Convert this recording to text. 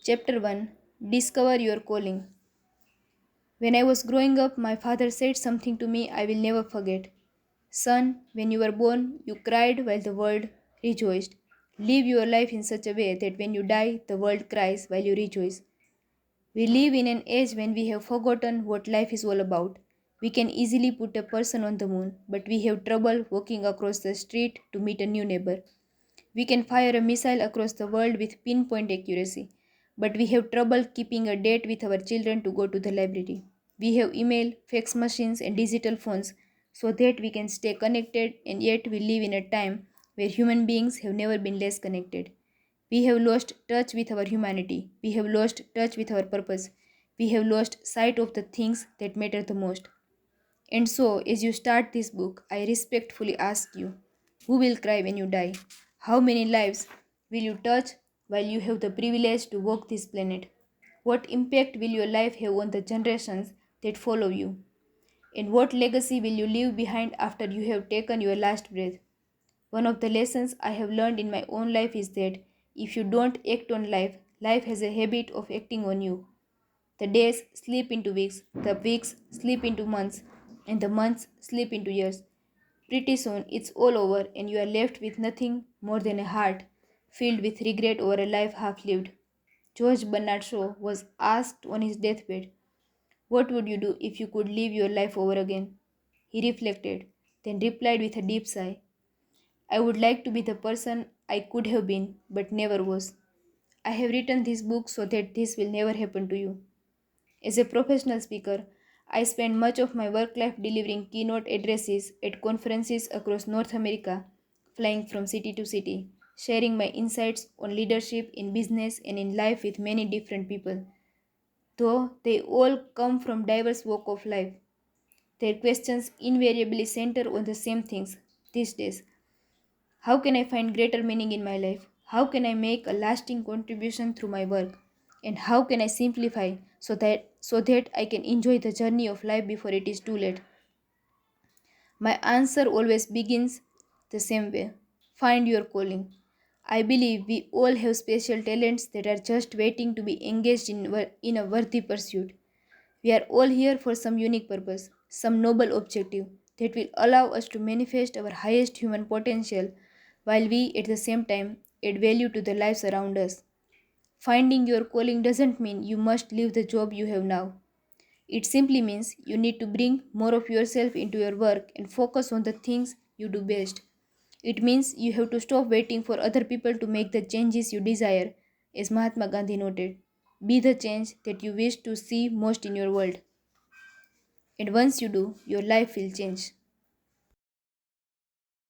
Chapter 1. Discover Your Calling. When I was growing up, my father said something to me I will never forget. Son, when you were born, you cried while the world rejoiced. Live your life in such a way that when you die, the world cries while you rejoice. We live in an age when we have forgotten what life is all about. We can easily put a person on the moon, but we have trouble walking across the street to meet a new neighbor. We can fire a missile across the world with pinpoint accuracy, but we have trouble keeping a date with our children to go to the library. We have email, fax machines, and digital phones so that we can stay connected, and yet we live in a time where human beings have never been less connected. We have lost touch with our humanity. We have lost touch with our purpose. We have lost sight of the things that matter the most. And so, as you start this book, I respectfully ask you, who will cry when you die? How many lives will you touch while you have the privilege to walk this planet? What impact will your life have on the generations that follow you? And what legacy will you leave behind after you have taken your last breath? One of the lessons I have learned in my own life is that if you don't act on life, life has a habit of acting on you. The days slip into weeks, the weeks slip into months, and the months slip into years. Pretty soon it's all over, and you are left with nothing more than a heart filled with regret over a life half lived. George Bernard Shaw was asked on his deathbed, what would you do if you could live your life over again? He reflected, then replied with a deep sigh, I would like to be the person I could have been, but never was. I have written this book so that this will never happen to you. As a professional speaker, I spend much of my work life delivering keynote addresses at conferences across North America, flying from city to city, sharing my insights on leadership in business and in life with many different people. Though they all come from diverse walks of life, their questions invariably center on the same things these days. How can I find greater meaning in my life? How can I make a lasting contribution through my work? And how can I simplify so that I can enjoy the journey of life before it is too late? My answer always begins the same way. Find your calling. I believe we all have special talents that are just waiting to be engaged in a worthy pursuit. We are all here for some unique purpose, some noble objective that will allow us to manifest our highest human potential while we at the same time add value to the lives around us. Finding your calling doesn't mean you must leave the job you have now. It simply means you need to bring more of yourself into your work and focus on the things you do best. It means you have to stop waiting for other people to make the changes you desire, as Mahatma Gandhi noted. Be the change that you wish to see most in your world. And once you do, your life will change.